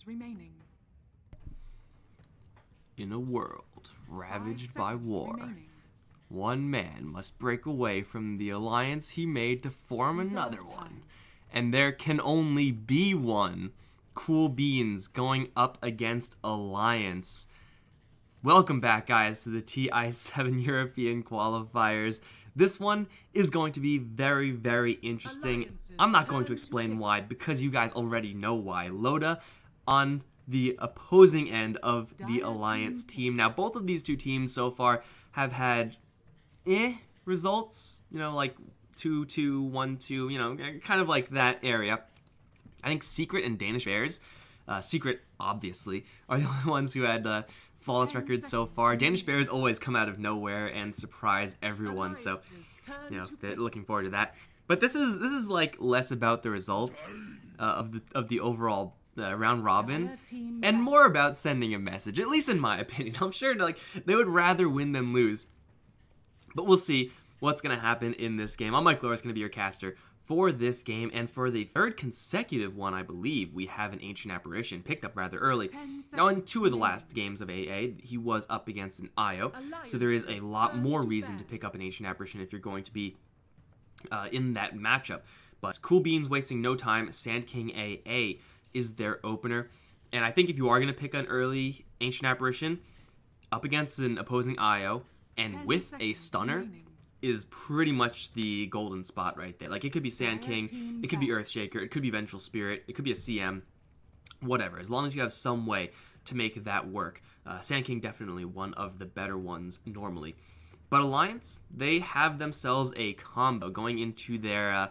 remaining. In a world ravaged by war, Remaining. one man must break away from the alliance he made to form another Reserve one. time. And there can only be one. Cool Beans going up against Alliance. Welcome back, guys, to the TI7 European Qualifiers. This one is going to be very, very interesting. I'm not going to explain why, because you guys already know why. Loda on the opposing end of the Alliance team. Now, both of these two teams so far have had results, you know, like 2-2, 1-2, you know, kind of like that area. I think Secret and Danish Bears, Secret, obviously, are the only ones who had flawless records so far. Danish Bears always come out of nowhere and surprise everyone, so, you know, they're looking forward to that. But this is like less about the results of the overall round robin, and more about sending a message, at least in my opinion. I'm sure like they would rather win than lose. But we'll see what's going to happen in this game. I'm Mike Lohr is going to be your caster for this game, and for the third consecutive one, I believe, we have an Ancient Apparition picked up rather early. Now, in two of the last games of AA, he was up against an IO, so there is a lot more reason to pick up an Ancient Apparition if you're going to be in that matchup. But Cool Beans wasting no time. Sand King AA is their opener, and I think if you are going to pick an early Ancient Apparition up against an opposing IO and with a stunner, is pretty much the golden spot right there. Like, it could be Sand King, it could be Earthshaker, it could be Vengeful Spirit, it could be a CM, whatever. As long as you have some way to make that work. Sand King definitely one of the better ones normally. But Alliance, they have themselves a combo going into their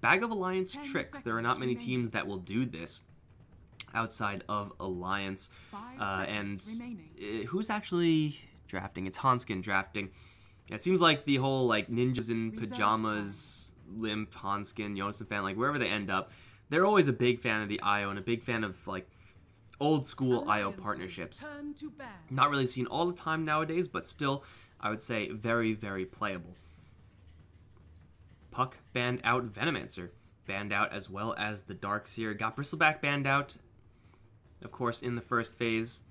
Bag of Alliance tricks. There are not many teams that will do this outside of Alliance. And who's actually drafting? It's Hanskin drafting. It seems like the whole, like, ninjas in pajamas, Limp, Hanskin, Jonas fan, like, wherever they end up, they're always a big fan of the IO and a big fan of, like, old school IO partnerships. Not really seen all the time nowadays, but still, I would say very, very playable. Puck banned out, Venomancer banned out, as well as the Darkseer. Got Bristleback banned out, of course, in the first phase.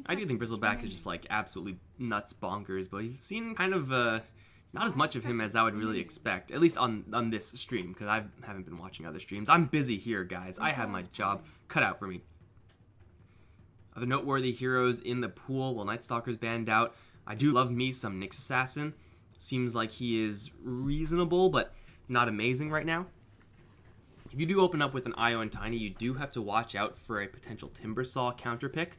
I do think Bristleback is just, like, absolutely nuts bonkers, but you've seen kind of not as much of him as I would really expect, at least on this stream, because I haven't been watching other streams. I'm busy here, guys. I have my job cut out for me. Other noteworthy heroes in the pool, well, Night Stalker's banned out. I do love me some Nyx Assassin. Seems like he is reasonable, but not amazing right now. If you do open up with an IO and Tiny, you do have to watch out for a potential Timbersaw counter pick.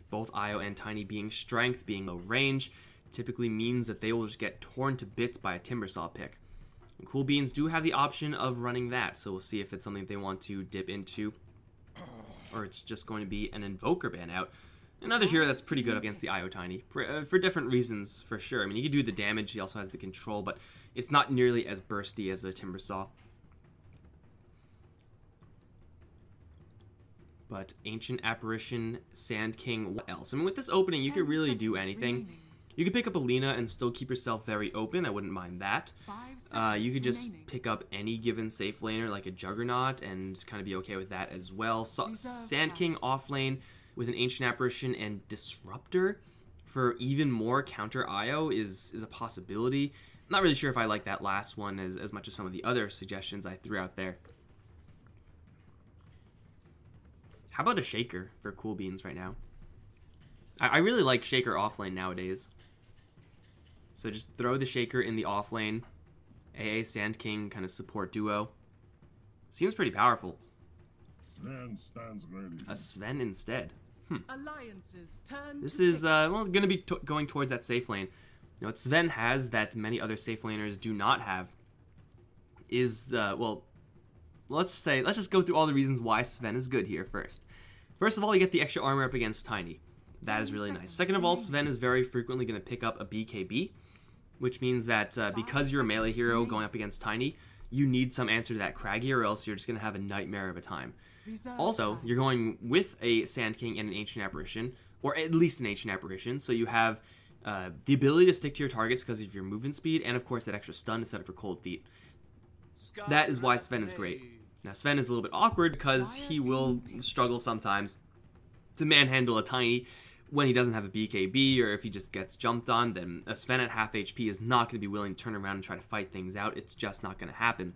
Both IO and Tiny being strength, being low range, typically means that they will just get torn to bits by a Timbersaw pick. And Cool Beans do have the option of running that, so we'll see if it's something they want to dip into, or it's just going to be an Invoker ban out. Another hero that's pretty good against the IO Tiny, for different reasons, for sure. I mean, he can do the damage, he also has the control, but it's not nearly as bursty as a Timbersaw. But Ancient Apparition, Sand King, what else? I mean, with this opening, you could really do anything. You could pick up Alina and still keep yourself very open. I wouldn't mind that. You could just pick up any given safe laner, like a Juggernaut, and kind of be okay with that as well. So, Sand King off lane with an Ancient Apparition and Disruptor for even more counter IO is a possibility. I'm not really sure if I like that last one as much as some of the other suggestions I threw out there. How about a Shaker for Cool Beans right now? I really like Shaker offlane nowadays. So just throw the Shaker in the offlane. AA Sand King kind of support duo. Seems pretty powerful. Sven stands ready. A Sven instead. Alliances turn This is well, going to be going towards that safe lane. You know, what Sven has that many other safe laners do not have is well, let's just go through all the reasons why Sven is good here first. First of all, you get the extra armor up against Tiny. That is really nice. Second of all, Sven is very frequently going to pick up a BKB, which means that because you're a melee hero going up against Tiny, you need some answer to that Craggy, or else you're just going to have a nightmare of a time. Also, you're going with a Sand King and an Ancient Apparition, or at least an Ancient Apparition, so you have the ability to stick to your targets because of your movement speed, and of course that extra stun to set up for Cold Feet. That is why Sven is great. Now, Sven is a little bit awkward because he will struggle sometimes to manhandle a Tiny when he doesn't have a BKB, or if he just gets jumped on, then a Sven at half HP is not going to be willing to turn around and try to fight things out. It's just not going to happen.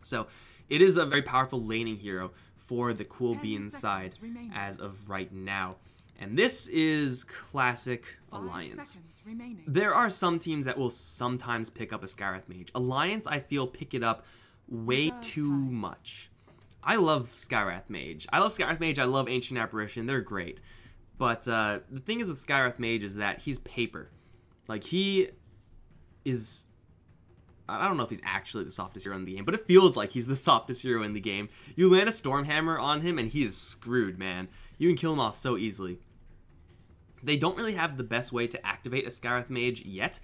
So it is a very powerful laning hero for the Cool Beans side as of right now. And this is classic Alliance. There are some teams that will sometimes pick up a Skywrath Mage. Alliance, I feel, pick it up way too much. I love Skywrath Mage. I love Ancient Apparition. They're great. But the thing is with Skywrath Mage is that he's paper. Like, he is... I don't know if he's actually the softest hero in the game, but it feels like he's the softest hero in the game. You land a Stormhammer on him, and he is screwed, man. You can kill him off so easily. They don't really have the best way to activate a Skywrath Mage yet.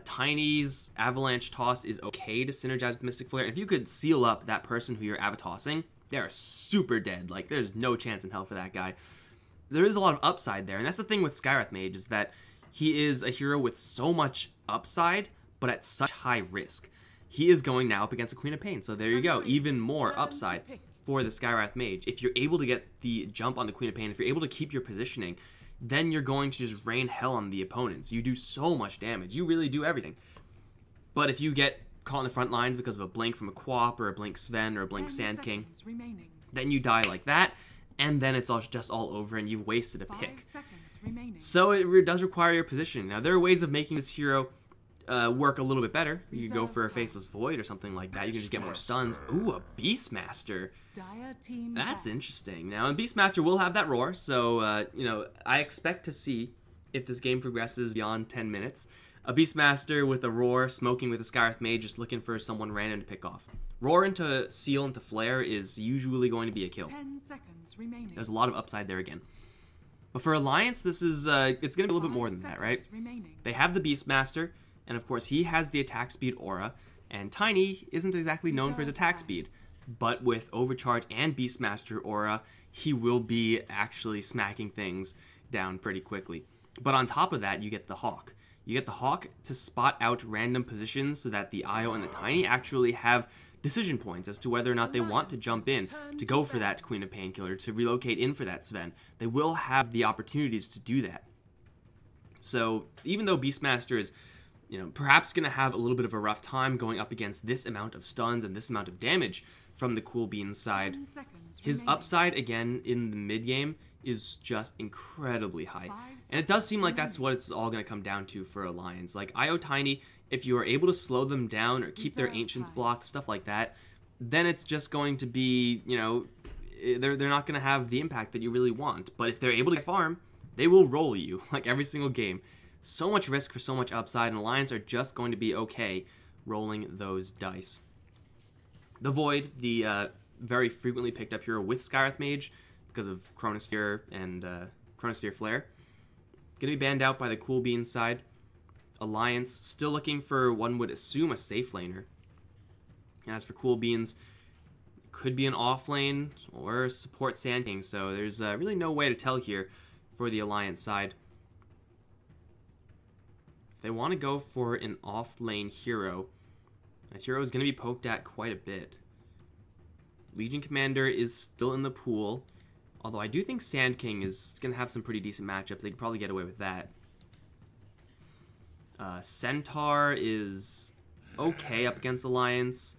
Tiny's Avalanche Toss is okay to synergize with Mystic Flare. And if you could seal up that person who you're Avatossing, they are super dead. Like, there's no chance in hell for that guy. There is a lot of upside there, and that's the thing with Skywrath Mage, is that he is a hero with so much upside, but at such high risk. He is going now up against a Queen of Pain, so there you go, even more upside for the Skywrath Mage. If you're able to get the jump on the Queen of Pain, if you're able to keep your positioning, then you're going to just rain hell on the opponents. You do so much damage. You really do everything. But if you get caught in the front lines because of a blink from a Quap, or a blink Sven, or a blink Sand King, then you die like that, and then it's just all over, and you've wasted a pick. So it does require your positioning. Now, there are ways of making this hero work a little bit better. You can go for a Faceless Void or something like that. You can just get more stuns. Ooh, a Beastmaster. That's interesting. Now, and Beastmaster will have that roar, so, you know, I expect to see if this game progresses beyond 10 minutes. A Beastmaster with a roar, smoking with a Skywrath Mage, just looking for someone random to pick off. Roar into Seal into Flare is usually going to be a kill. 10 seconds remaining. There's a lot of upside there again. But for Alliance, this is, it's going to be a little bit more than that, right? They have the Beastmaster, and of course he has the attack speed aura, and Tiny isn't exactly known for his attack speed. But with Overcharge and Beastmaster aura, he will be actually smacking things down pretty quickly. But on top of that, you get the Hawk. You get the Hawk to spot out random positions so that the Io and the Tiny actually have decision points as to whether or not they want to jump in, to go for that Queen of Painkiller, to relocate in for that Sven. They will have the opportunities to do that. So even though Beastmaster is, you know, perhaps going to have a little bit of a rough time going up against this amount of stuns and this amount of damage from the Cool Beans side, his upside, again, in the mid-game is just incredibly high. And it does seem like that's what it's all going to come down to for Alliance. Like, IO Tiny, if you are able to slow them down or keep their Ancients blocked, stuff like that, then it's just going to be, you know, they're not going to have the impact that you really want. But if they're able to get farm, they will roll you, like every single game. So much risk for so much upside, and Alliance are just going to be okay rolling those dice. The Void, the very frequently picked up hero with Skywrath Mage because of Chronosphere and Chronosphere Flare, going to be banned out by the Cool Beans side. Alliance still looking for, one would assume, a safe laner. And as for Cool Beans, it could be an off lane or support Sand King, so there's really no way to tell here for the Alliance side. If they want to go for an off lane hero, that hero is going to be poked at quite a bit. Legion Commander is still in the pool, although I do think Sand King is going to have some pretty decent matchups. They could probably get away with that. Centaur is okay up against Alliance.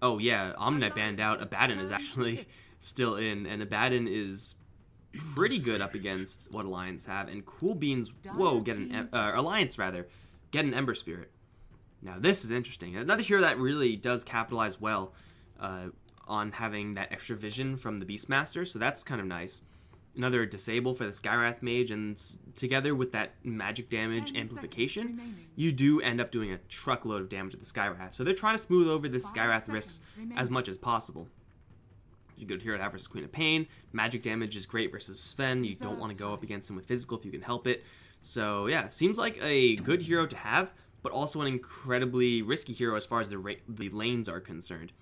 Oh yeah, Omnet banned out. Abaddon is actually still in, and Abaddon is pretty good up against what Alliance have. And Cool Beans, whoa, get an Alliance rather, get an Ember Spirit. Now this is interesting. Another hero that really does capitalize well on having that extra vision from the Beastmaster, so that's kind of nice. Another disable for the Skywrath Mage, and together with that magic damage amplification, you do end up doing a truckload of damage with the Skywrath. So they're trying to smooth over this Skywrath risks as much as possible. You go to hero to have versus Queen of Pain. Magic damage is great versus Sven. You don't want to go up against him with physical if you can help it. So yeah, seems like a good hero to have, but also an incredibly risky hero as far as the lanes are concerned.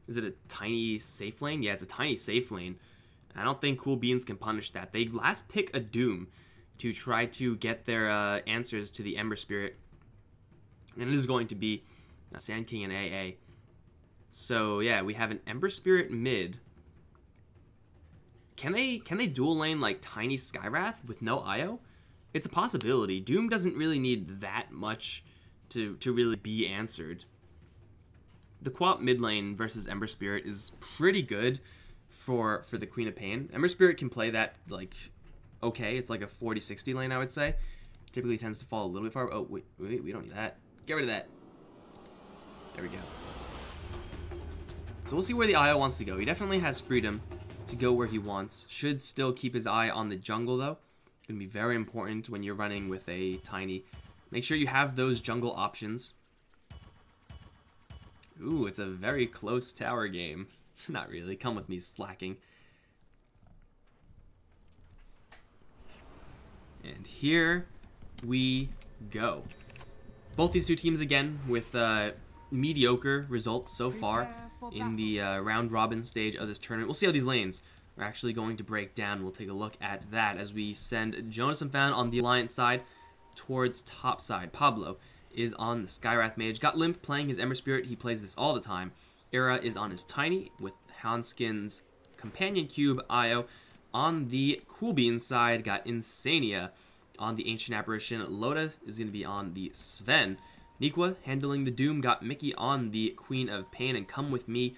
Is it a tiny safe lane? Yeah, it's a tiny safe lane. I don't think Cool Beans can punish that. They last pick a Doom to try to get their answers to the Ember Spirit. And it is going to be Sand King and AA. So yeah, we have an Ember Spirit mid. can they dual lane like Tiny Skywrath with no IO? It's a possibility. Doom doesn't really need that much to really be answered. The Quap mid lane versus Ember Spirit is pretty good for the Queen of Pain. Ember Spirit can play that like okay. It's like a 40-60 lane, I would say. Typically tends to fall a little bit far. Oh wait, we don't need that. Get rid of that. There we go. So we'll see where the IO wants to go. He definitely has freedom to go where he wants. Should still keep his eye on the jungle though. Gonna be very important when you're running with a Tiny. Make sure you have those jungle options. Ooh, it's a very close tower game. Not really. Come with me, slacking. And here we go. Both these two teams again with mediocre results so far in the round robin stage of this tournament. We'll see how these lanes are actually going to break down. We'll take a look at that as we send Jonas and Fan on the Alliance side towards top side. Pablo is on the Skywrath Mage. Got Limp playing his Ember Spirit. He plays this all the time. Era is on his Tiny with Hanskin's Companion Cube IO. On the Cool Beans side, got Insania on the Ancient Apparition. Loda is going to be on the Sven. Nikwa handling the Doom, got Mickey on the Queen of Pain, and Come With Me.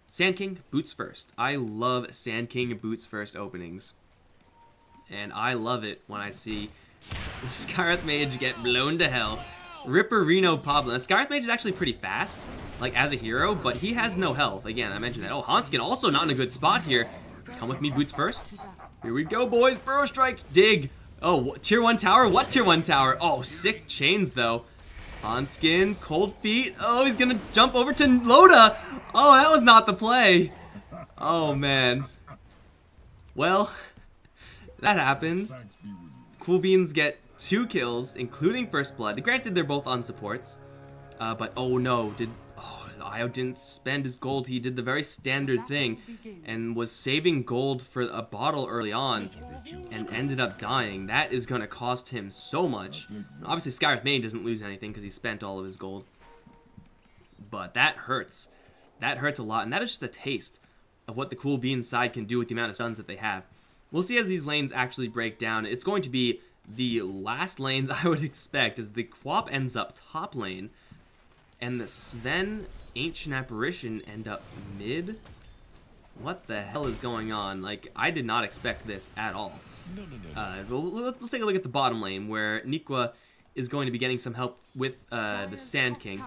Sand King, boots first. I love Sand King boots first openings. And I love it when I see the Skywrath Mage get blown to hell. Ripperino Pablo. Skywrath Mage is actually pretty fast, like as a hero, but he has no health. Again, I mentioned that. Oh, Hanskin also not in a good spot here. Come with me, boots first. Here we go, boys. Burrow Strike, dig. Oh, tier 1 tower? What tier 1 tower? Oh, sick chains, though. Hanskin, cold feet. Oh, he's gonna jump over to Loda. Oh, that was not the play. Oh, man. Well, that happened. Cool Beans get 2 kills, including First Blood. Granted, they're both on supports. But, oh no, Io didn't spend his gold. He did the very standard thing and was saving gold for a bottle early on and ended up dying. That is going to cost him so much. Obviously, Skywrath Mage doesn't lose anything because he spent all of his gold. But that hurts. That hurts a lot, and that is just a taste of what the Cool Beans side can do with the amount of stuns that they have. We'll see as these lanes actually break down. It's going to be the last lanes I would expect as the Quap ends up top lane and the Sven Ancient Apparition end up mid. What the hell is going on? Like, I did not expect this at all. Let's take a look at the bottom lane where Nikwa is going to be getting some help with the Sand King.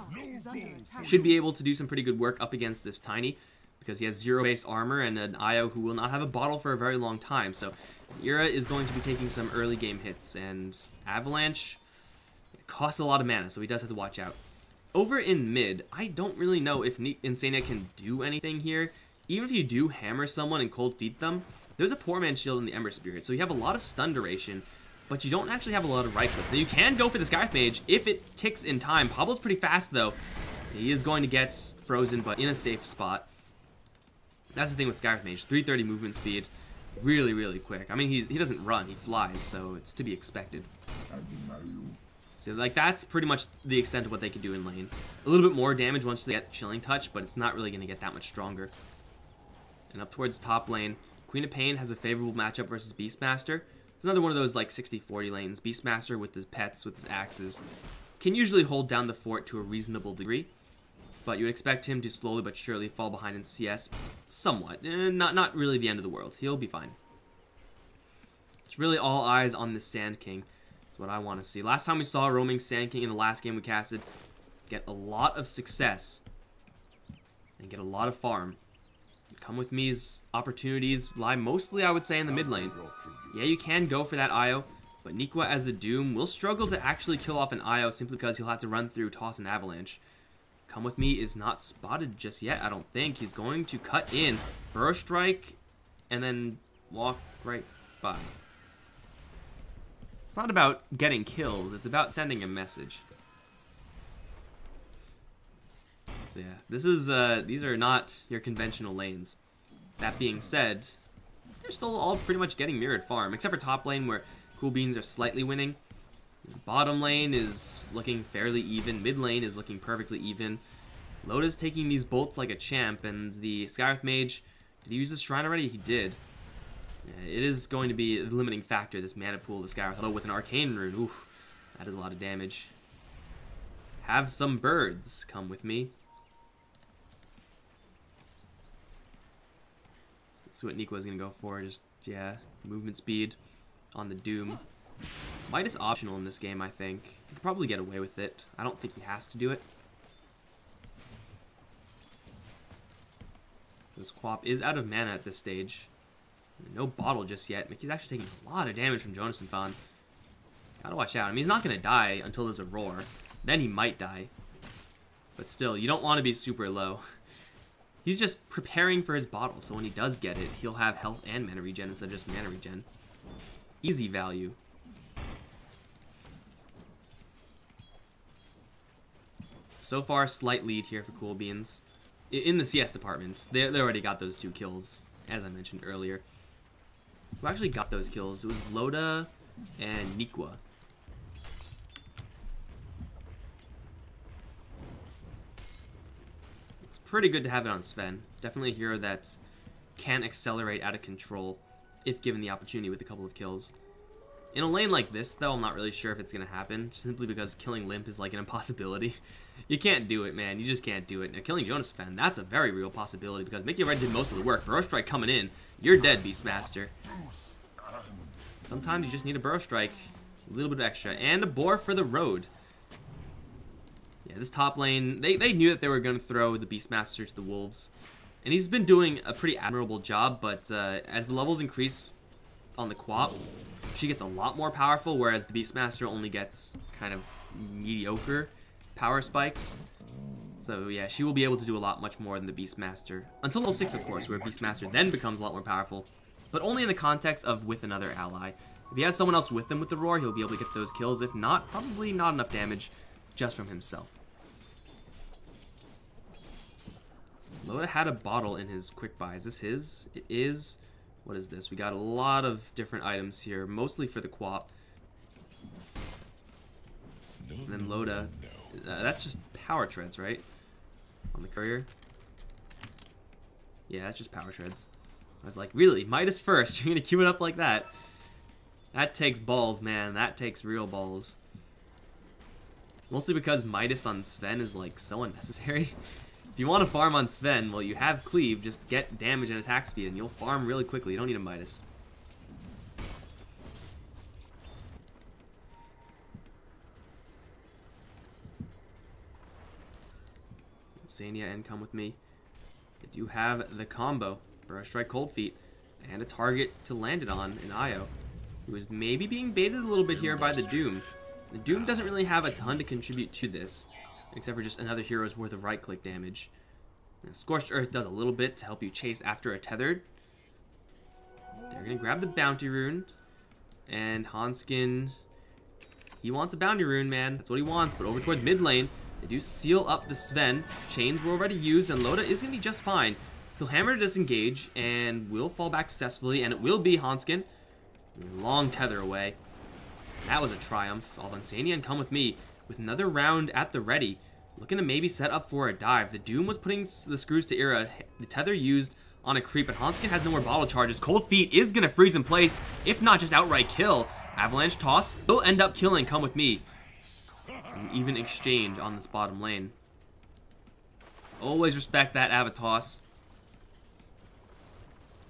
Should be able to do some pretty good work up against this Tiny because he has 0 base armor and an IO who will not have a bottle for a very long time. So Ira is going to be taking some early game hits, and Avalanche costs a lot of mana, so he does have to watch out. Over in mid, I don't really know if Insania can do anything here. Even if you do hammer someone and cold feet them, there's a poor man shield in the Ember Spirit, so you have a lot of stun duration, but you don't actually have a lot of right clicks. Now you can go for the Skywrath Mage if it ticks in time. Pablo's pretty fast though. He is going to get frozen, but in a safe spot. That's the thing with Skywrath Mage, 330 movement speed, really, really quick. I mean, he doesn't run, he flies, so it's to be expected. So, like, that's pretty much the extent of what they can do in lane. A little bit more damage once they get Chilling Touch, but it's not really going to get that much stronger. And up towards top lane, Queen of Pain has a favorable matchup versus Beastmaster. It's another one of those, like, 60-40 lanes. Beastmaster with his pets, with his axes, can usually hold down the fort to a reasonable degree. But you would expect him to slowly but surely fall behind in CS somewhat. Not really the end of the world. He'll be fine. It's really all eyes on this Sand King. That's what I want to see. Last time we saw a roaming Sand King in the last game we casted get a lot of success and get a lot of farm. Come With Me's opportunities lie mostly, I would say, in the mid lane. Yeah, you can go for that IO, but Nikwa as a Doom will struggle to actually kill off an IO simply because he'll have to run through Toss and Avalanche. Come With Me is not spotted just yet, I don't think. He's going to cut in, Burrow Strike, and then walk right by. It's not about getting kills, it's about sending a message. So yeah, this is these are not your conventional lanes. That being said, they're still all pretty much getting mirrored farm, except for top lane where Cool Beans are slightly winning. Bottom lane is looking fairly even, mid lane is looking perfectly even. Loda's taking these bolts like a champ, and the Skywrath Mage, did he use his shrine already? He did. Yeah, it is going to be a limiting factor, this mana pool, this guy. Although with an arcane rune, oof, that is a lot of damage. Have some birds come with me. Let's see what Nico's gonna go for. Just, yeah, movement speed on the Doom. Midas optional in this game, I think. He could probably get away with it. I don't think he has to do it. This Quap is out of mana at this stage. No bottle just yet. Mickey's actually taking a lot of damage from Jonas and Fawn. Gotta watch out. I mean, he's not gonna die until there's a roar. Then he might die. But still, you don't want to be super low. He's just preparing for his bottle, so when he does get it, he'll have health and mana regen instead of just mana regen. Easy value. So far, slight lead here for Cool Beans. In the CS department, they already got those 2 kills, as I mentioned earlier. Who actually got those kills? It was Loda and Nikwa. It's pretty good to have it on Sven. Definitely a hero that can accelerate out of control if given the opportunity with a couple of kills. In a lane like this, though, I'm not really sure if it's going to happen, simply because killing Limp is like an impossibility. You can't do it, man. You just can't do it. Now, killing Jonas Fan, that's a very real possibility, because Mickey Red did most of the work. Burrow Strike coming in. You're dead, Beastmaster. Sometimes you just need a Burrow Strike. A little bit of extra. And a Boar for the road. Yeah, this top lane, they knew that they were going to throw the Beastmaster to the Wolves. And he's been doing a pretty admirable job, but as the levels increase on the Quap, she gets a lot more powerful, whereas the Beastmaster only gets kind of mediocre power spikes. So yeah, she will be able to do a lot much more than the Beastmaster. Until level 6, of course, where Beastmaster then becomes a lot more powerful. But only in the context of with another ally. If he has someone else with him with the Roar, he'll be able to get those kills. If not, probably not enough damage just from himself. Loda had a bottle in his quick buy. Is this his? It is. What is this? We got a lot of different items here, mostly for the Quap. And then Loda. That's just power treads, right? On the courier. Yeah, that's just power treads. I was like, really? Midas first? You're gonna queue it up like that? That takes balls, man. That takes real balls. Mostly because Midas on Sven is like so unnecessary. If you want to farm on Sven, well, you have Cleave. Just get damage and attack speed, and you'll farm really quickly. You don't need a Midas. Sania and come with me. They do have the combo. Burrow Strike, Cold Feet, and a target to land it on in Io, who is maybe being baited a little bit here by the Doom. The Doom doesn't really have a ton to contribute to this, except for just another hero's worth of right-click damage. And Scorched Earth does a little bit to help you chase after a Tethered. They're going to grab the Bounty Rune, and Hanskin, he wants a Bounty Rune, man. That's what he wants, but over towards mid lane, they do seal up the Sven. Chains were already used, and Loda is going to be just fine. He'll hammer to disengage, and will fall back successfully, and it will be Hanskin. Long tether away. That was a triumph. Alvansanian, come with me, with another round at the ready. Looking to maybe set up for a dive. The Doom was putting the screws to Ira. The tether used on a creep, but Hanskin has no more bottle charges. Cold Feet is going to freeze in place, if not just outright kill. Avalanche Toss will end up killing, come with me. An even exchange on this bottom lane. Always respect that Avatoss.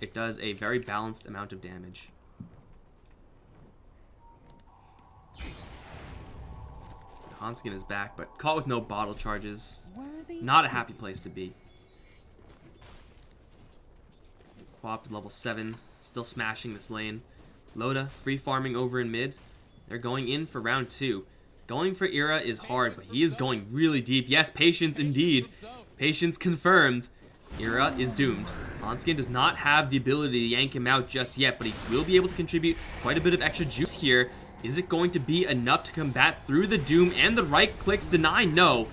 It does a very balanced amount of damage. Hanskin is back, but caught with no bottle charges. Not a happy place to be. Quap is level 7, still smashing this lane. Loda free farming over in mid. They're going in for round 2. Going for Ira is hard, but he is going really deep. Yes, patience indeed. Patience confirmed. Ira is doomed. Hanskin does not have the ability to yank him out just yet, but he will be able to contribute quite a bit of extra juice here. Is it going to be enough to combat through the Doom and the right clicks deny? No.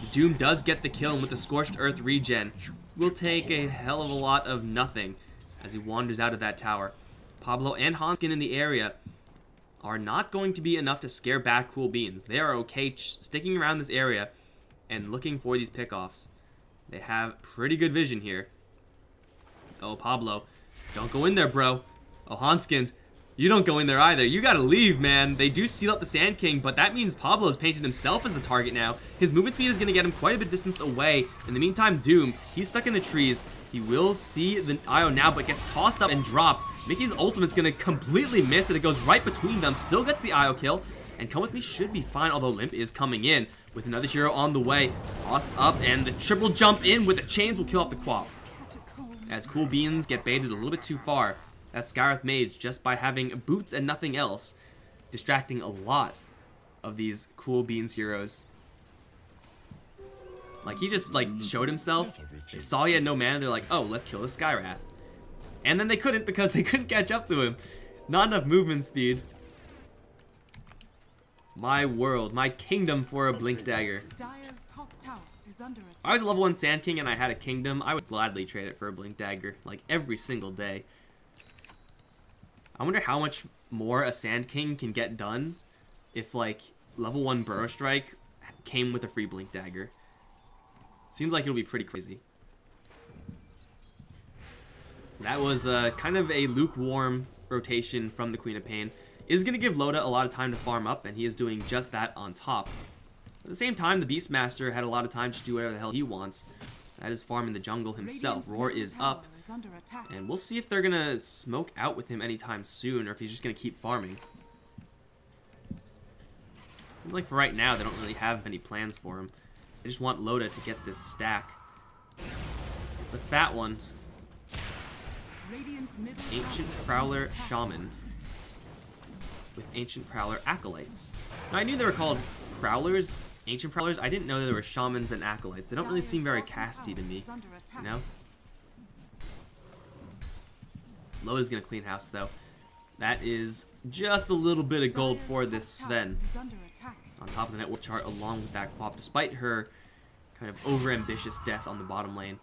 The Doom does get the kill, and with the Scorched Earth regen, will take a hell of a lot of nothing as he wanders out of that tower. Pablo and Hanskin in the area are not going to be enough to scare back Cool Beans. They are okay sticking around this area and looking for these pickoffs. They have pretty good vision here. Oh, Pablo. Don't go in there, bro. Oh, Hanskin, you don't go in there either. You gotta leave, man. They do seal up the Sand King, but that means Pablo's painted himself as the target now. His movement speed is gonna get him quite a bit of distance away. In the meantime, Doom, he's stuck in the trees. He will see the IO now, but gets tossed up and dropped. Mickey's ultimate's gonna completely miss it. It goes right between them. Still gets the IO kill. And Come With Me should be fine, although Limp is coming in with another hero on the way. Toss up, and the triple jump in with the chains will kill off the Quap. As Cool Beans get baited a little bit too far. That Skywrath Mage, just by having boots and nothing else, distracting a lot of these Cool Beans heroes. Like, he just, like, showed himself. They saw he had no mana. They're like, oh, let's kill the Skywrath. And then they couldn't because they couldn't catch up to him. Not enough movement speed. My world, my kingdom for a Blink Dagger. Dire's top tower is under attack. If I was a level 1 Sand King and I had a kingdom, I would gladly trade it for a Blink Dagger, like every single day. I wonder how much more a Sand King can get done if, like, level 1 Burrow Strike came with a free Blink Dagger. Seems like it'll be pretty crazy. That was kind of a lukewarm rotation from the Queen of Pain. Is going to give Loda a lot of time to farm up, and he is doing just that on top. At the same time, the Beastmaster had a lot of time to do whatever the hell he wants. That is farming the jungle himself. Roar is up, and we'll see if they're going to smoke out with him anytime soon, or if he's just going to keep farming. Seems like for right now, they don't really have many plans for him. They just want Loda to get this stack. It's a fat one. Ancient Prowler Shaman with Ancient Prowler Acolytes. Now, I knew they were called Prowlers, Ancient Prowlers. I didn't know that there were Shamans and Acolytes. They don't really seem very casty to me, you know? Loda's gonna clean house, though. That is just a little bit of gold for this Sven. On top of the network chart, along with that Quap, despite her kind of over-ambitious death on the bottom lane.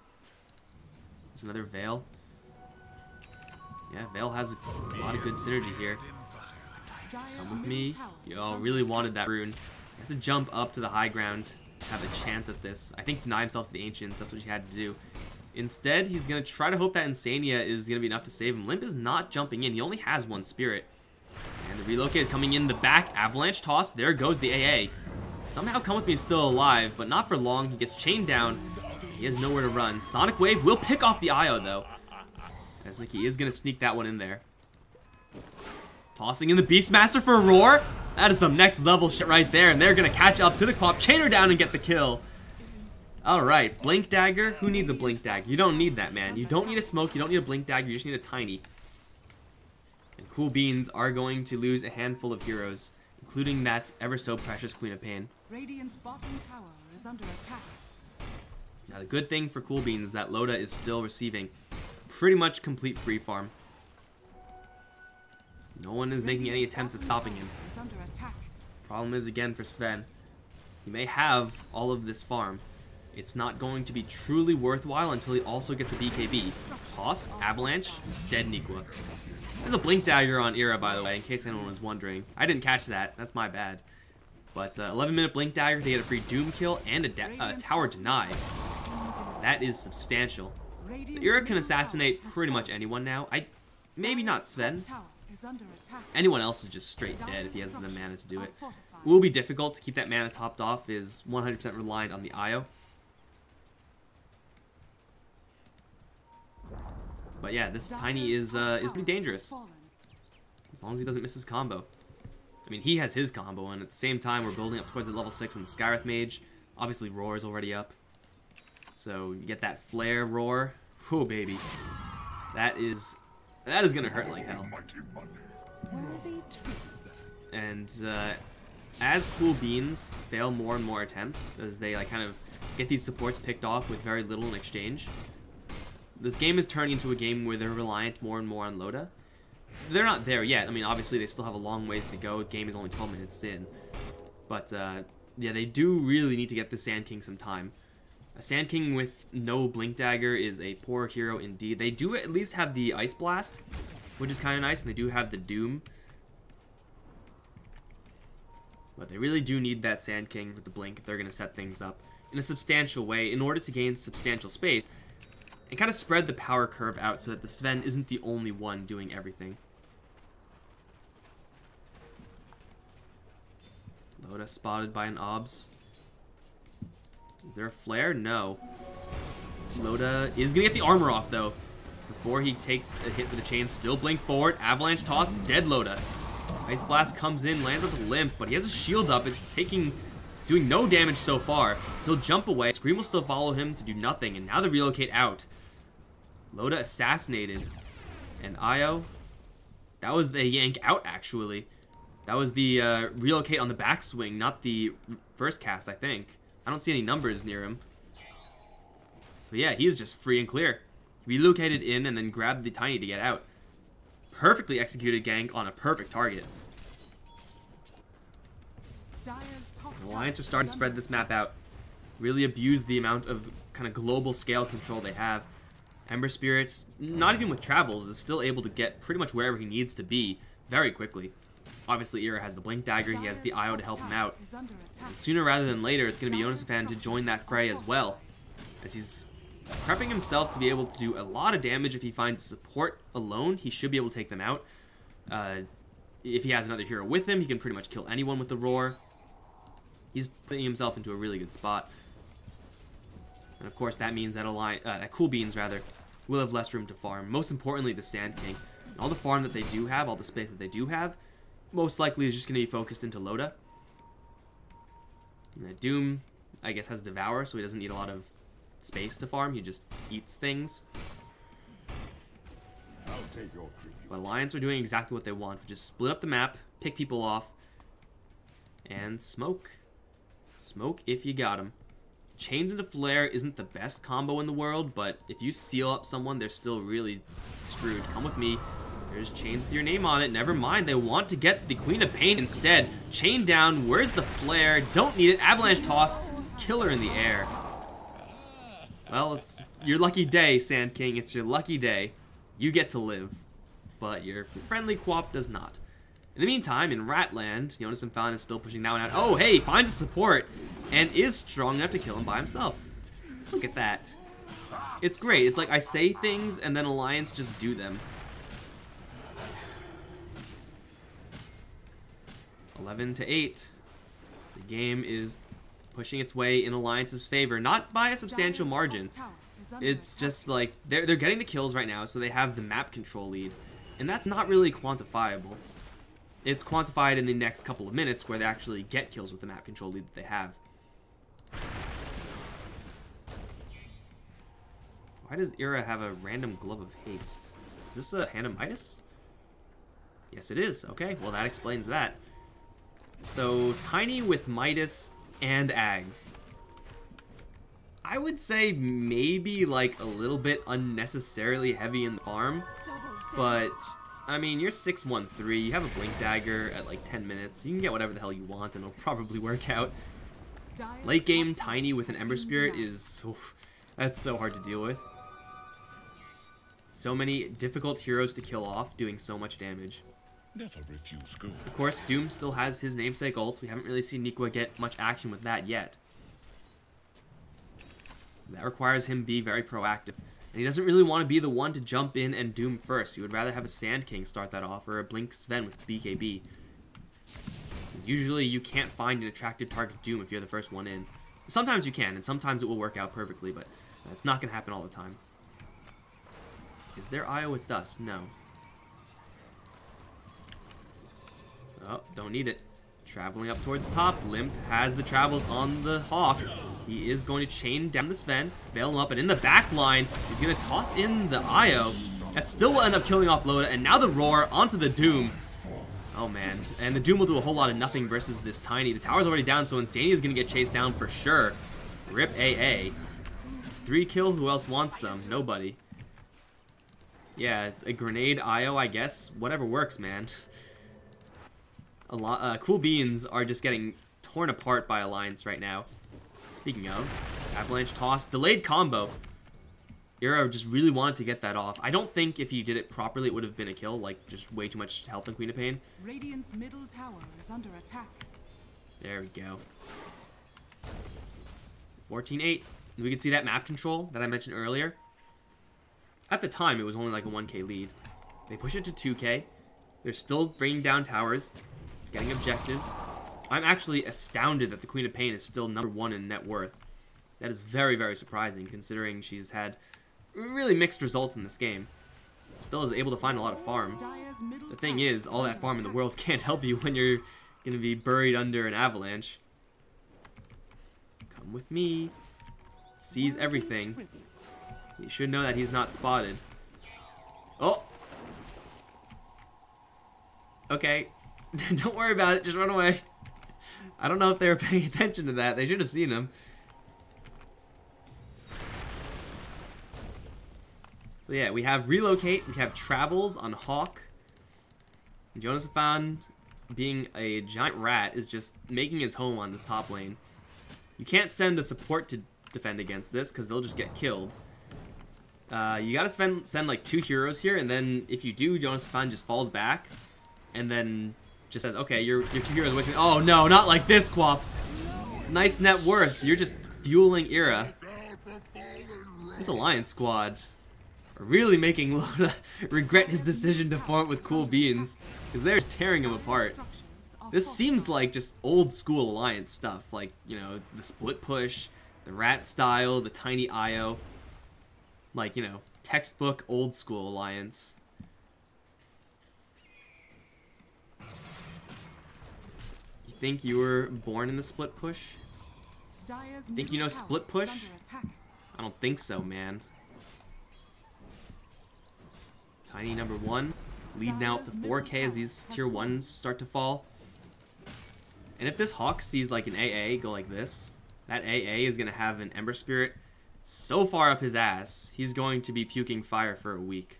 There's another Veil. Yeah, Veil has a lot of good synergy here. Come with me. Yo, really wanted that rune. He has to jump up to the high ground to have a chance at this. I think deny himself to the Ancients. That's what he had to do. Instead, he's going to try to hope that Insania is going to be enough to save him. Limp is not jumping in. He only has one spirit. And the relocate is coming in the back. Avalanche toss. There goes the AA. Somehow Come With Me is still alive, but not for long. He gets chained down. He has nowhere to run. Sonic Wave will pick off the IO, though. As Mickey is going to sneak that one in there. Tossing in the Beastmaster for a Roar. That is some next level shit right there. And they're going to catch up to the Quap, chain her down, and get the kill. Alright, Blink Dagger. Who needs a Blink Dagger? You don't need that, man. You don't need a smoke. You don't need a Blink Dagger. You just need a tiny. And Cool Beans are going to lose a handful of heroes, including that ever so precious Queen of Pain. Radiant's bottom tower is under attack. Now, the good thing for Cool Beans is that Loda is still receiving pretty much complete free farm. No one is making any attempts at stopping him. Problem is, again, for Sven, he may have all of this farm. It's not going to be truly worthwhile until he also gets a BKB. Toss, Avalanche, dead Nikwa. There's a Blink Dagger on Era, by the way, in case anyone was wondering. I didn't catch that. That's my bad. But 11-minute Blink Dagger to get a free Doom kill and a tower deny. That is substantial. The Era can assassinate pretty much anyone now. Maybe not Sven. Anyone else is just straight dead if he has the mana to do it. It will be difficult to keep that mana topped off, is 100% reliant on the IO. But yeah, this Tiny is pretty dangerous. As long as he doesn't miss his combo. I mean, he has his combo, and at the same time, we're building up towards the level 6 on the Skywrath Mage. Obviously, Roar is already up. So, you get that Flare Roar. Whew, baby. That is gonna hurt like hell. And as Cool Beans fail more and more attempts, as they like kind of get these supports picked off with very little in exchange, this game is turning into a game where they're reliant more and more on Loda. They're not there yet. I mean, obviously they still have a long ways to go. The game is only 12 minutes in. But yeah, they do really need to get the Sand King some time. A Sand King with no Blink Dagger is a poor hero indeed. They do at least have the Ice Blast, which is kind of nice, and they do have the Doom. But they really do need that Sand King with the Blink if they're going to set things up in a substantial way in order to gain substantial space and kind of spread the power curve out so that the Sven isn't the only one doing everything. spotted by an obs. Is there a flare? No. Loda is gonna get the armor off though. Before he takes a hit with the chain, still blink forward. Avalanche toss, dead Loda. Ice Blast comes in, lands with a limp, but he has a shield up. It's doing no damage so far. He'll jump away. Scream will still follow him to do nothing, and now the relocate out. Loda assassinated. And Io, that was the yank out actually. That was the relocate on the backswing, not the first cast, I think. I don't see any numbers near him. So yeah, he's just free and clear. Relocated in and then grabbed the Tiny to get out. Perfectly executed gank on a perfect target. The Alliance are starting to spread this map out. Really abuse the amount of kind of global scale control they have. Ember Spirits, not even with travels, is still able to get pretty much wherever he needs to be very quickly. Obviously, Ira has the Blink Dagger, he has the Io to help him out. And sooner rather than later, it's going to be Yonisafan to join that fray as well, as he's prepping himself to be able to do a lot of damage. If he finds support alone, he should be able to take them out. If he has another hero with him, he can pretty much kill anyone with the Roar. He's putting himself into a really good spot. And of course, that means that Cool Beans, rather, will have less room to farm. Most importantly, the Sand King. And all the farm that they do have, all the space that they do have, most likely is just going to be focused into Loda. And Doom, I guess, has Devour, so he doesn't need a lot of space to farm. He just eats things. I'll take your tribute. But Alliance are doing exactly what they want, which is split up the map, pick people off, and smoke. Smoke if you got him. Chains into Flare isn't the best combo in the world, but if you seal up someone, they're still really screwed. Come with me. There's chains with your name on it. Never mind. They want to get the Queen of Pain instead. Chain down. Where's the Flare? Don't need it. Avalanche toss. Killer in the air. Well, it's your lucky day, Sand King. It's your lucky day. You get to live. But your friendly Quap does not. In the meantime, in Ratland, Jonas and Fallon is still pushing that one out. Oh, hey, finds a support and is strong enough to kill him by himself. Look at that. It's great. It's like I say things and then Alliance just do them. 11-8. The game is pushing its way in Alliance's favor, not by a substantial margin. It's just like they're getting the kills right now, so they have the map control lead, and that's not really quantifiable. It's quantified in the next couple of minutes where they actually get kills with the map control lead that they have. Why does Ira have a random Glove of Haste? Is this a Hand of Midas? Yes, it is. Okay, well that explains that. So, Tiny with Midas and Ags. I would say maybe like a little bit unnecessarily heavy in the farm, but I mean, you're 6-1-3, you have a Blink Dagger at like 10 minutes, you can get whatever the hell you want and it'll probably work out. Late game Tiny with an Ember Spirit is, that's so hard to deal with. So many difficult heroes to kill off, doing so much damage. Never refuse gold. Of course, Doom still has his namesake ult. We haven't really seen Nikwa get much action with that yet. That requires him be very proactive. And he doesn't really want to be the one to jump in and Doom first. He would rather have a Sand King start that off, or a Blink Sven with BKB. Usually you can't find an attractive target Doom if you're the first one in. Sometimes you can, and sometimes it will work out perfectly, but it's not going to happen all the time. Is there Io with Dust? No. Oh, don't need it. Traveling up towards the top. Limp has the travels on the Hawk. He is going to chain down the Sven, bail him up, and in the back line, he's going to toss in the Io. That still will end up killing off Loda, and now the Roar onto the Doom. Oh man, and the Doom will do a whole lot of nothing versus this Tiny. The tower's already down, so Insania is going to get chased down for sure. Rip AA. 3 kill, who else wants some? Nobody. Yeah, a grenade Io, I guess. Whatever works, man. Cool Beans are just getting torn apart by Alliance right now. Speaking of, Avalanche toss, delayed combo. Ira just really wanted to get that off. I don't think if he did it properly, it would have been a kill. Like, just way too much health in Queen of Pain. Radiant's middle tower is under attack. There we go. 14-8. We can see that map control that I mentioned earlier. At the time, it was only like a 1k lead. They push it to 2k. They're still bringing down towers, getting objectives. I'm actually astounded that the Queen of Pain is still #1 in net worth. That is very, very surprising, considering she's had really mixed results in this game. Still is able to find a lot of farm. The thing is, all that farm in the world can't help you when you're going to be buried under an avalanche. Come with me. Sees everything. You should know that he's not spotted. Oh! Okay. Don't worry about it, just run away. I don't know if they were paying attention to that. They should have seen him. So yeah, we have Relocate, we have Travels on Hawk. And Jonasafan, being a giant rat, is just making his home on this top lane. You can't send a support to defend against this, because they'll just get killed. You gotta send like 2 heroes here, and then if you do, Jonasafan just falls back, and then just says, okay, your 2 heroes are wasting. Oh no, not like this, Quap. Nice net worth. You're just fueling Ira. This Alliance squad are really making Loda regret his decision to form with Cool Beans, because they're tearing him apart. This seems like just old school Alliance stuff, like, you know, the split push, the rat style, the tiny IO. Like, you know, textbook old school Alliance. You think you were born in the split push? Think you know split push? I don't think so, man. Tiny #1. Lead now up to 4K as these tier 1s start to fall. And if this Hawk sees like an AA go like this, that AA is going to have an Ember Spirit so far up his ass, he's going to be puking fire for a week.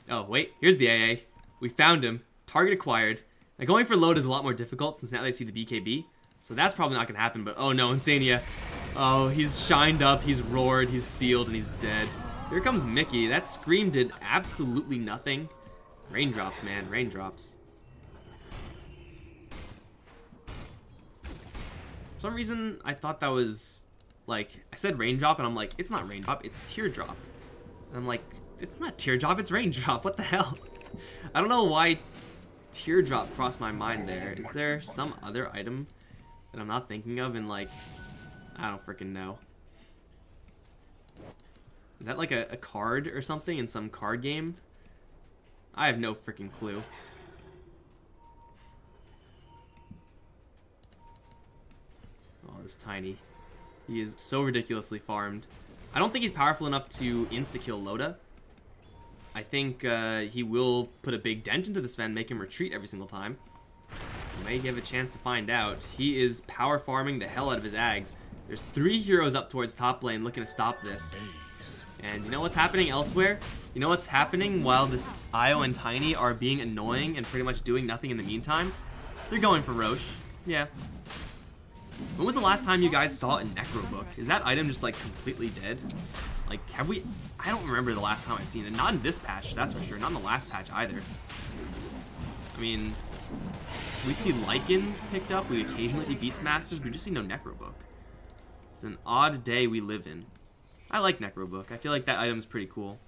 Oh, wait. Here's the AA. We found him. Target acquired. Now, going for load is a lot more difficult since now they see the BKB. So that's probably not going to happen, but oh no, Insania. Oh, he's shined up, he's roared, he's sealed, and he's dead. Here comes Mickey. That scream did absolutely nothing. Raindrops, man. Raindrops. For some reason, I thought that was, like, I said raindrop, and I'm like, it's not raindrop, it's teardrop. And I'm like, it's not teardrop, it's raindrop. What the hell? I don't know why teardrop crossed my mind there. Is there some other item that I'm not thinking of? And, like, I don't freaking know. Is that like a card or something in some card game? I have no freaking clue. Oh, this Tiny. He is so ridiculously farmed. I don't think he's powerful enough to insta-kill Loda. I think he will put a big dent into the Sven, make him retreat every single time. You may give a chance to find out. He is power farming the hell out of his Ags. There's 3 heroes up towards top lane looking to stop this. And you know what's happening elsewhere? You know what's happening while this Io and Tiny are being annoying and pretty much doing nothing in the meantime? They're going for Roche. Yeah. When was the last time you guys saw a Necrobook? Is that item just like completely dead? Like, have we... I don't remember the last time I've seen it. Not in this patch, that's for sure. Not in the last patch either. I mean, we see Lycans picked up. We occasionally see Beastmasters. We just see no Necrobook. It's an odd day we live in. I like Necrobook. I feel like that item's pretty cool.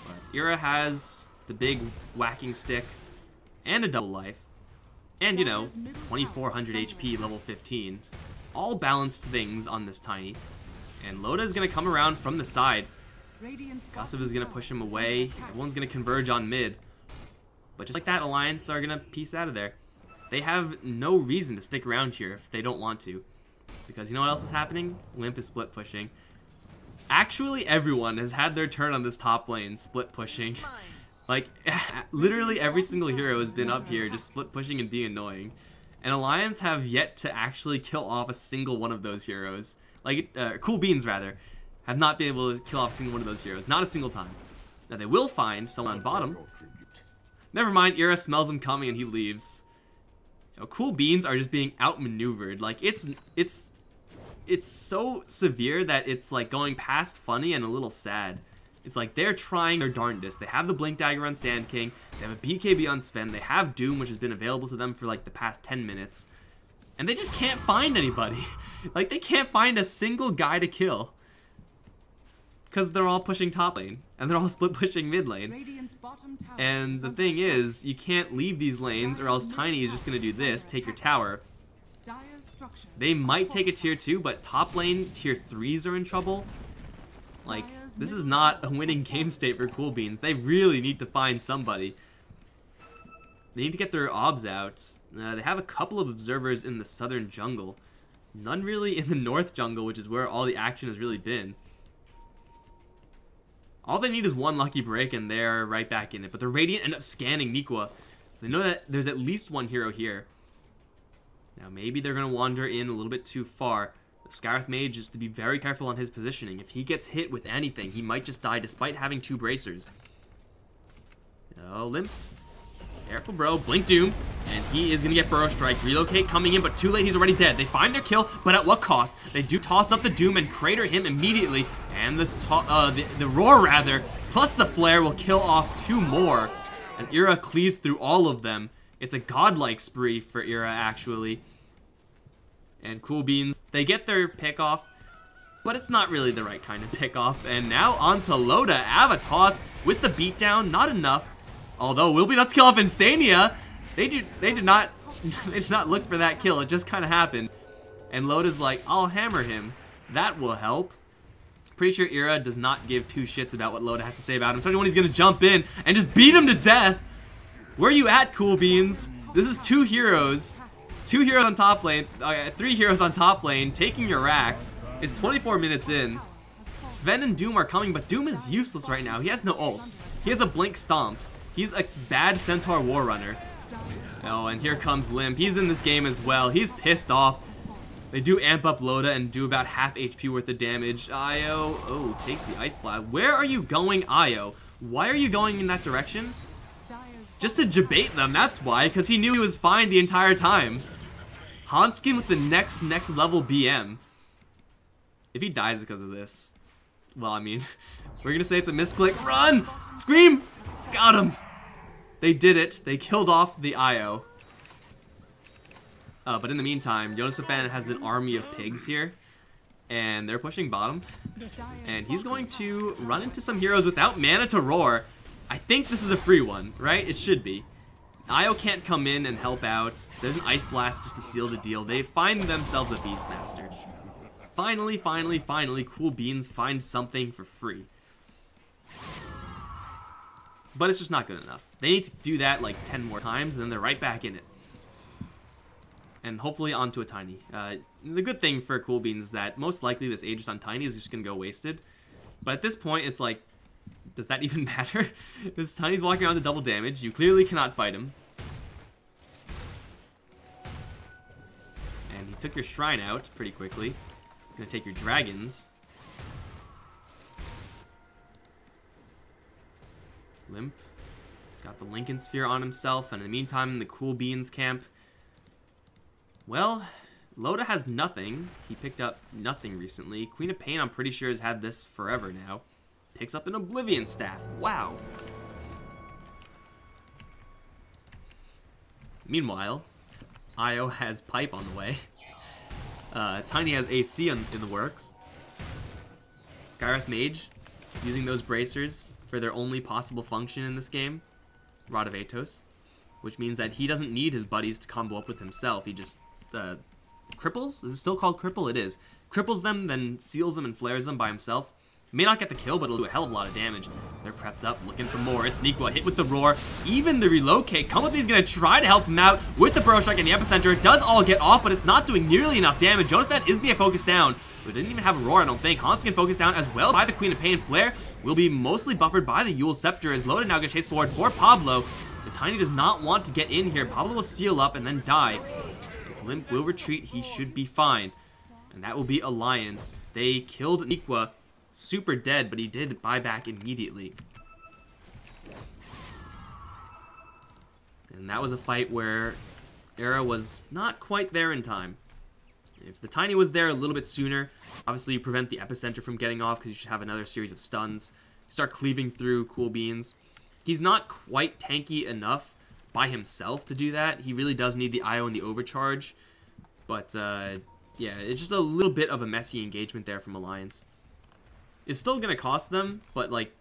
But Ira has the big whacking stick and a double life. And, you know, 2400 HP, level 15. All balanced things on this Tiny. And Loda is going to come around from the side. Gossip is going to push him away. Everyone's going to converge on mid. But just like that, Alliance are going to piece out of there. They have no reason to stick around here if they don't want to. Because you know what else is happening? Limp is split pushing. Actually, everyone has had their turn on this top lane, split pushing. Like, literally every single hero has been up here just split pushing and being annoying. And Alliance have yet to actually kill off a single one of those heroes. Like, Cool Beans, rather, have not been able to kill off a single one of those heroes. Not a single time. Now, they will find someone on bottom. Never mind, Ira smells him coming and he leaves. You know, Cool Beans are just being outmaneuvered. Like, it's so severe that it's, like, going past funny and a little sad. It's like they're trying their darndest. They have the Blink Dagger on Sand King. They have a BKB on Sven. They have Doom, which has been available to them for like the past 10 minutes. And they just can't find anybody. Like, they can't find a single guy to kill. Because they're all pushing top lane, and they're all split pushing mid lane. Radiant's bottom tower And is the under thing attack. is, you can't leave these lanes, or else Tiny is just going to do this, take your tower. Dire's structures They are might take a fortified. tier 2, but top lane, tier 3s are in trouble. Like, this is not a winning game state for Cool Beans. They really need to find somebody. They need to get their obs out. They have a couple of observers in the southern jungle. None really in the north jungle, which is where all the action has really been. All they need is one lucky break, and they're right back in it. But the Radiant end up scanning Nikwa. So they know that there's at least one hero here. Now, maybe they're going to wander in a little bit too far. The Scarith Mage is to be very careful on his positioning. If he gets hit with anything, he might just die despite having 2 bracers. Oh, Limp. Careful, bro. Blink Doom. And he is going to get Burrow Strike. Relocate coming in, but too late. He's already dead. They find their kill, but at what cost? They do toss up the Doom and crater him immediately. And the Roar, rather, plus the Flare will kill off 2 more. As Ira cleaves through all of them. It's a godlike spree for Ira, actually. And Cool Beans, they get their pick off, but it's not really the right kind of pick off. And now on to Loda. Avatos with the beatdown. Not enough. Although will be not to kill off Insania. They did not look for that kill. It just kind of happened. And Loda's like, I'll hammer him. That will help. Pretty sure Ira does not give 2 shits about what Loda has to say about him, especially when he's gonna jump in and just beat him to death. Where are you at, Cool Beans? This is 2 heroes. 2 heroes on top lane. 3 heroes on top lane, taking your racks. It's 24 minutes in. Sven and Doom are coming, but Doom is useless right now. He has no ult. He has a Blink Stomp. He's a bad Centaur War Runner. Oh, and here comes Limp. He's in this game as well. He's pissed off. They do amp up Loda and do about half HP worth of damage. Io, oh, takes the Ice Blast. Where are you going, Io? Why are you going in that direction? Just to debate them, that's why, because he knew he was fine the entire time. Hanskin with the next level BM. If he dies because of this, well, I mean, we're gonna say it's a misclick. Run! Scream! Got him! They did it. They killed off the Io. But in the meantime, Yonisafan has an army of pigs here. And they're pushing bottom. And he's going to run into some heroes without mana to roar. I think this is a free one, right? It should be. Io can't come in and help out. There's an Ice Blast just to seal the deal. They find themselves a Beastmaster. Finally, Cool Beans find something for free. But it's just not good enough. They need to do that like 10 more times, and then they're right back in it. And hopefully onto a Tiny. The good thing for Cool Beans is that most likely this Aegis on Tiny is just going to go wasted. But at this point, it's like, does that even matter? This Tiny's walking around to double damage. You clearly cannot fight him. And he took your Shrine out pretty quickly. He's going to take your Dragons. Limp. He's got the Lincoln Sphere on himself. And in the meantime, in the Cool Beans camp, well, Loda has nothing. He picked up nothing recently. Queen of Pain, I'm pretty sure, has had this forever now. Picks up an Oblivion Staff. Wow. Meanwhile, Io has Pipe on the way. Tiny has AC in the works. Scarith Mage, using those bracers for their only possible function in this game. Rod of Atos. Which means that he doesn't need his buddies to combo up with himself. He just cripples? Is it still called cripple? It is. Cripples them, then seals them and flares them by himself. May not get the kill, but it'll do a hell of a lot of damage. They're prepped up, looking for more. It's Nikwa hit with the Roar. Even the Relocate. Come With Me is going to try to help him out with the Burrow Strike in the Epicenter. It does all get off, but it's not doing nearly enough damage. Jonas Van is going to get focused down. But didn't even have a Roar, I don't think. Hans can focus down as well by the Queen of Pain. Flare will be mostly buffered by the Yule Scepter as Loda now going to chase forward for Pablo. The Tiny does not want to get in here. Pablo will seal up and then die. As Limp will retreat, he should be fine. And that will be Alliance. They killed Nikwa. Super dead, but he did buy back immediately. And that was a fight where Era was not quite there in time. If the Tiny was there a little bit sooner, obviously you prevent the Epicenter from getting off because you should have another series of stuns. Start cleaving through Cool Beans. He's not quite tanky enough by himself to do that. He really does need the IO and the overcharge. But, yeah, it's just a little bit of a messy engagement there from Alliance. is still going to cost them, but like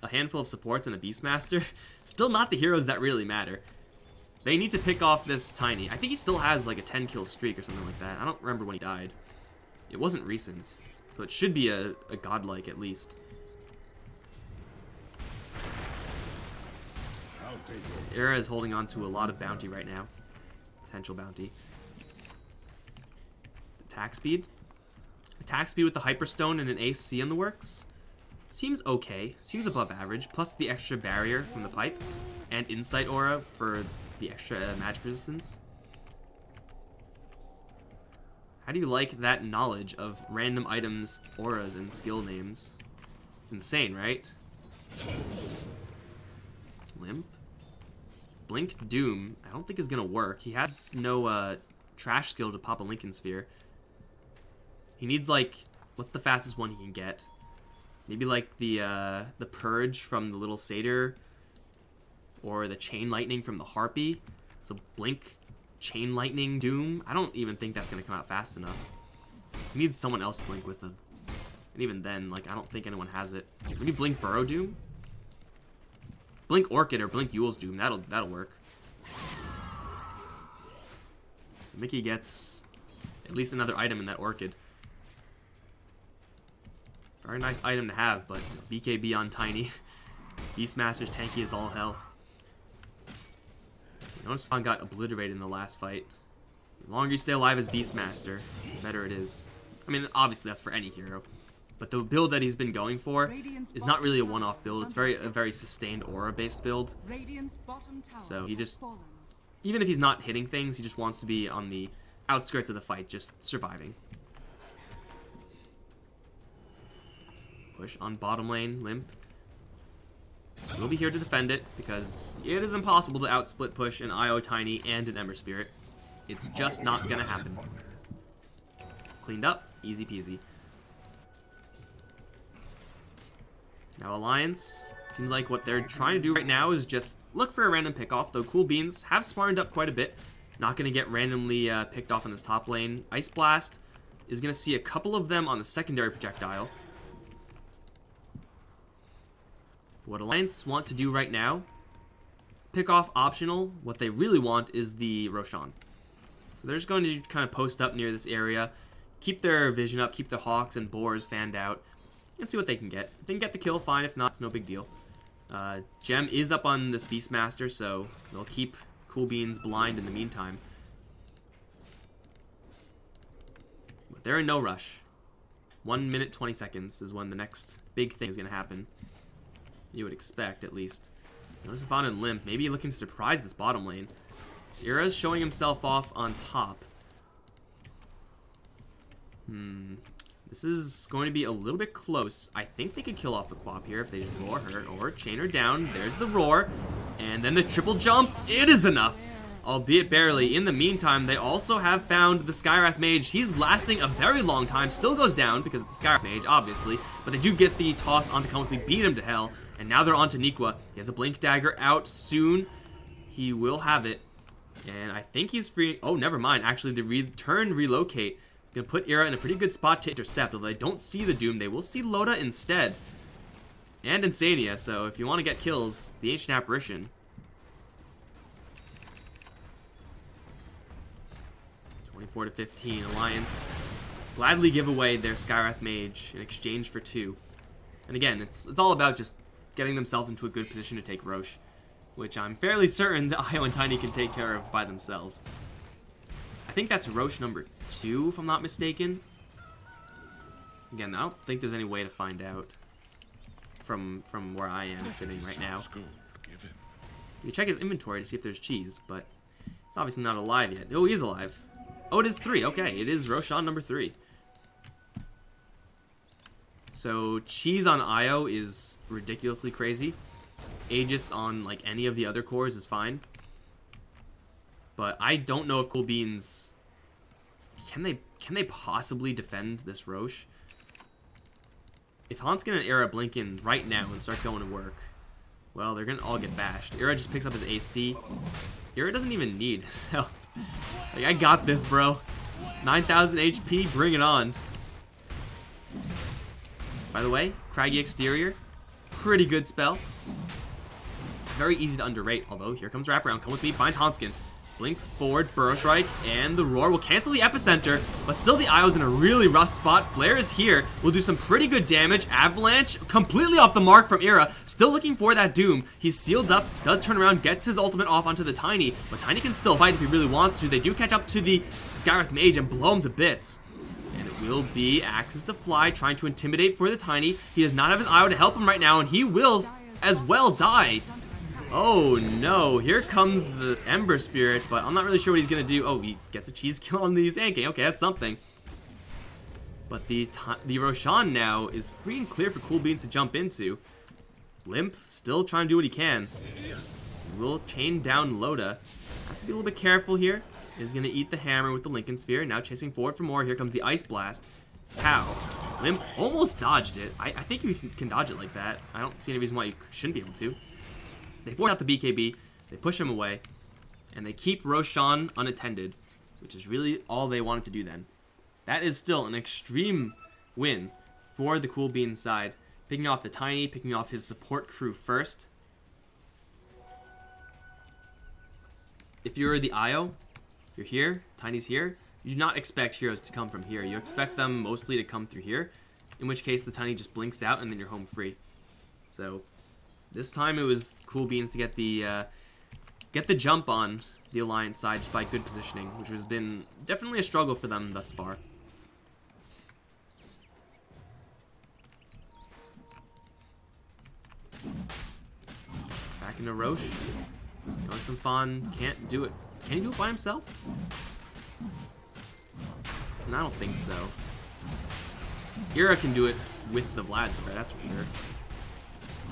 a handful of supports and a Beastmaster, still not the heroes that really matter. They need to pick off this Tiny. I think he still has like a 10 kill streak or something like that. I don't remember when he died. It wasn't recent, so it should be a godlike at least. Era is holding on to a lot of bounty right now. Potential bounty. Attack speed. Attack speed with the Hyperstone and an AC in the works. Seems okay. Seems above average. Plus the extra barrier from the pipe. And Insight Aura for the extra magic resistance. How do you like that knowledge of random items, auras, and skill names? It's insane, right? Limp. Blink Doom, I don't think is going to work. He has no trash skill to pop a Lincoln Sphere. He needs, like, what's the fastest one he can get? Maybe, like, the Purge from the Little Satyr. Or the Chain Lightning from the Harpy. So Blink, Chain Lightning, Doom. I don't even think that's going to come out fast enough. He needs someone else to blink with him. And even then, like, I don't think anyone has it. Maybe Blink Burrow Doom? Blink Orchid or Blink Yule's Doom. That'll work. So Mickey gets at least another item in that Orchid. Very nice item to have, but BKB on Tiny. Beastmaster's tanky as all hell. Notice Spawn got obliterated in the last fight. The longer you stay alive as Beastmaster, the better it is. I mean, obviously that's for any hero. But the build that he's been going for is not really a one-off build. It's a very sustained aura-based build. So he just, even if he's not hitting things, he just wants to be on the outskirts of the fight, just surviving. Push on bottom lane, Limp. We'll be here to defend it, because it is impossible to outsplit push an IO Tiny and an Ember Spirit. It's just not gonna happen. Cleaned up, easy peasy. Now Alliance, seems like what they're trying to do right now is just look for a random pickoff, though Cool Beans have smartened up quite a bit. Not going to get randomly picked off in this top lane. Ice Blast is going to see a couple of them on the secondary projectile. What Alliance want to do right now, pick off optional. What they really want is the Roshan. So they're just going to kind of post up near this area, keep their vision up, keep the Hawks and Boars fanned out, and see what they can get. If they can get the kill, fine. If not, it's no big deal. Gem is up on this Beastmaster, so they'll keep Cool Beans blind in the meantime. But they're in no rush. 1 minute, 20 seconds is when the next big thing is going to happen. You would expect, at least. Notice Vaughn and Limp, maybe looking to surprise this bottom lane. Ira's showing himself off on top. This is going to be a little bit close. I think they could kill off the Quap here if they just roar her or chain her down. There's the roar. And then the triple jump. It is enough. Albeit barely. In the meantime, they also have found the Skywrath Mage. He's lasting a very long time. Still goes down because it's the Skywrath Mage, obviously. But they do get the toss onto Come With Me, beat him to hell. And now they're onto Nikwa. He has a Blink Dagger out soon. He will have it. And I think he's free. Oh, never mind. Actually, the return relocate. Gonna put Ira in a pretty good spot to intercept. Although they don't see the Doom, they will see Loda instead. And Insania, so if you want to get kills, the Ancient Apparition. 24-15, Alliance gladly give away their Skywrath Mage in exchange for 2. And again, it's all about just getting themselves into a good position to take Roche, which I'm fairly certain that Io and Tiny can take care of by themselves. I think that's Roche number 2, if I'm not mistaken. Again, I don't think there's any way to find out from where I am sitting right now. You check his inventory to see if there's cheese, but it's obviously not alive yet. Oh, he is alive. Oh, it is 3. Okay, it is Roshan number 3. So, cheese on Io is ridiculously crazy. Aegis on, like, any of the other cores is fine. But I don't know if Cool Beans... Can they possibly defend this Roche? If Hanskin and Era blink in right now and start going to work, well, they're going to all get bashed. Era just picks up his AC. Era doesn't even need his help. Like, I got this, bro. 9,000 HP, bring it on. By the way, Craggy Exterior, pretty good spell. Very easy to underrate, although here comes Wraparound. Come with me, finds Hanskin. Blink forward, Burrow Strike, and the Roar will cancel the Epicenter, but still the Io's in a really rough spot. Flare is here, will do some pretty good damage. Avalanche, completely off the mark from Ira, still looking for that Doom. He's sealed up, does turn around, gets his ultimate off onto the Tiny, but Tiny can still fight if he really wants to. They do catch up to the Skywrath Mage and blow him to bits. And it will be Axes to Fly, trying to intimidate for the Tiny. He does not have his Io to help him right now, and he will as well die. Oh no, here comes the Ember Spirit, but I'm not really sure what he's gonna do. Oh, he gets a cheese kill on the Sand King. Okay, that's something. But the Roshan now is free and clear for Cool Beans to jump into. Limp still trying to do what he can. Will chain down Loda. Has to be a little bit careful here. Is gonna eat the hammer with the Lincoln Sphere. Now chasing forward for more. Here comes the Ice Blast. Pow. Limp almost dodged it. I think you can dodge it like that. I don't see any reason why you shouldn't be able to. They force out the BKB, they push him away, and they keep Roshan unattended, which is really all they wanted to do then. That is still an extreme win for the Cool Beans side. Picking off the Tiny, picking off his support crew first. If you're the Io, you're here, Tiny's here, you do not expect heroes to come from here. You expect them mostly to come through here, in which case the Tiny just blinks out and then you're home free. So this time it was Cool Beans to get the jump on the Alliance side just by good positioning, which has been definitely a struggle for them thus far. Back into Roche. Going some fun. Can't do it. Can he do it by himself? No, I don't think so. Ira can do it with the Vladimir, that's for sure.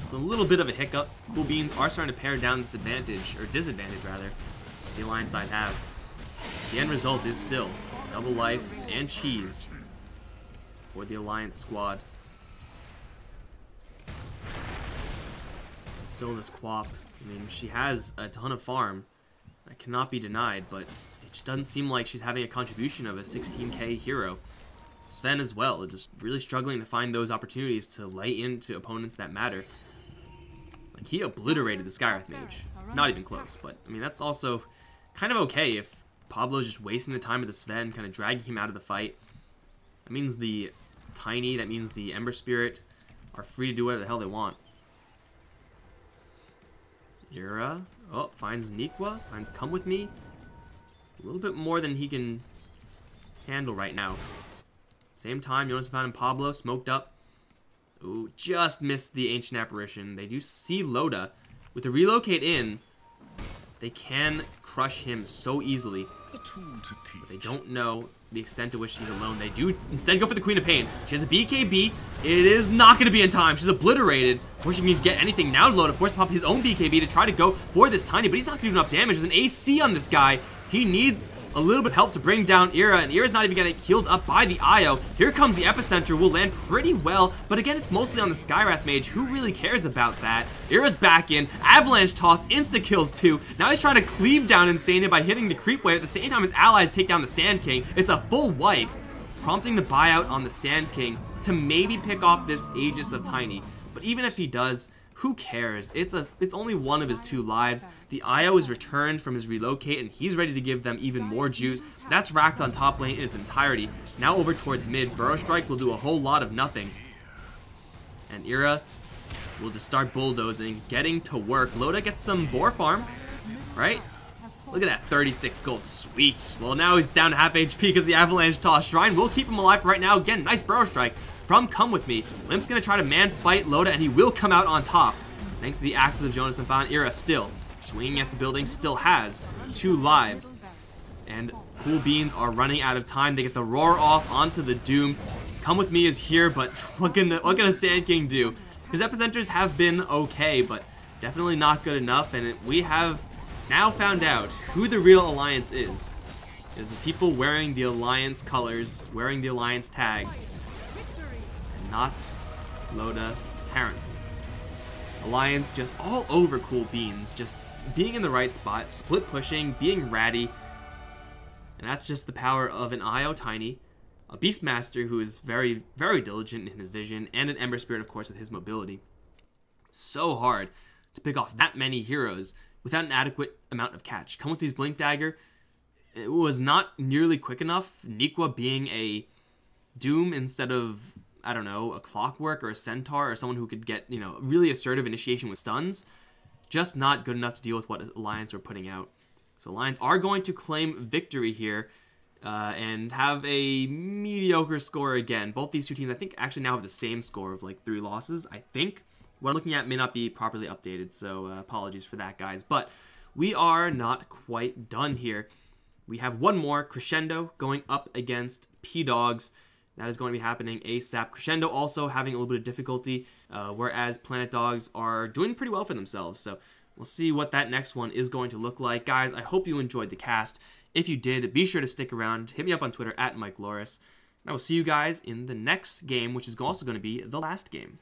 It's a little bit of a hiccup. Cool Beans are starting to pare down this advantage, or disadvantage rather, the Alliance side have. The end result is still double life and cheese for the Alliance squad. And still this Quap, I mean, she has a ton of farm. That cannot be denied, but it just doesn't seem like she's having a contribution of a 16k hero. Sven as well, just really struggling to find those opportunities to lay into opponents that matter. Like, he obliterated the Skywrath Mage. Not even close, but, I mean, that's also kind of okay if Pablo's just wasting the time with the Sven, kind of dragging him out of the fight. That means the Tiny, that means the Ember Spirit are free to do whatever the hell they want. Ira, oh, finds Nikwa, finds Come With Me. A little bit more than he can handle right now. Same time, Jonas found and Pablo smoked up. Ooh, just missed the Ancient Apparition. They do see Loda. With the relocate in, they can crush him so easily. But they don't know the extent to which he's alone. They do instead go for the Queen of Pain. She has a BKB. It is not going to be in time. She's obliterated. Before she can even get anything now, Loda forced to pop his own BKB to try to go for this Tiny, but he's not doing enough damage. There's an AC on this guy. He needs a little bit of help to bring down Ira, and Ira's not even getting healed up by the Io. Here comes the Epicenter, will land pretty well, but again, it's mostly on the Skywrath Mage. Who really cares about that? Ira's back in, Avalanche toss, insta-kills too. Now he's trying to cleave down Insania by hitting the creep wave. At the same time, his allies take down the Sand King. It's a full wipe, prompting the buyout on the Sand King to maybe pick off this Aegis of Tiny. But even if he does, who cares? It's only one of his 2 lives. The Io is returned from his relocate, and he's ready to give them even more juice. That's racked on top lane in its entirety. Now over towards mid, Burrow Strike will do a whole lot of nothing. And Ira will just start bulldozing, getting to work. Loda gets some boar farm, right? Look at that, 36 gold, sweet. Well, now he's down to half HP because the Avalanche toss. Shrine will keep him alive for right now. Again, nice Burrow Strike from Come With Me. Limp's gonna try to man fight Loda, and he will come out on top. Thanks to the axes of Jonas and Fawn, Ira still swinging at the building, still has 2 lives. And Cool Beans are running out of time. They get the roar off onto the Doom. Come With Me is here, but what can a Sand King do? His epicenters have been okay, but definitely not good enough, and we have now found out who the real Alliance is. It is the people wearing the Alliance colors, wearing the Alliance tags. Not Loda, apparently. Alliance just all over Cool Beans, just being in the right spot, split pushing, being ratty. And that's just the power of an Io Tiny a Beastmaster who is very, very diligent in his vision, and an Ember Spirit, of course, with his mobility. So hard to pick off that many heroes without an adequate amount of catch. Come with these Blink Dagger, it was not nearly quick enough. Nikwa being a Doom instead of, I don't know, a Clockwork or a Centaur or someone who could get, you know, really assertive initiation with stuns, just not good enough to deal with what Alliance were putting out. So Alliance are going to claim victory here and have a mediocre score again. Both these two teams, I think, actually now have the same score of like 3 losses, I think. What I'm looking at may not be properly updated, so apologies for that, guys. But we are not quite done here. We have one more, Crescendo, going up against P-Dogs. That is going to be happening ASAP. Crescendo also having a little bit of difficulty, whereas Planet Dogs are doing pretty well for themselves. So we'll see what that next one is going to look like. Guys, I hope you enjoyed the cast. If you did, be sure to stick around. Hit me up on Twitter at Mike Loris. And I will see you guys in the next game, which is also going to be the last game.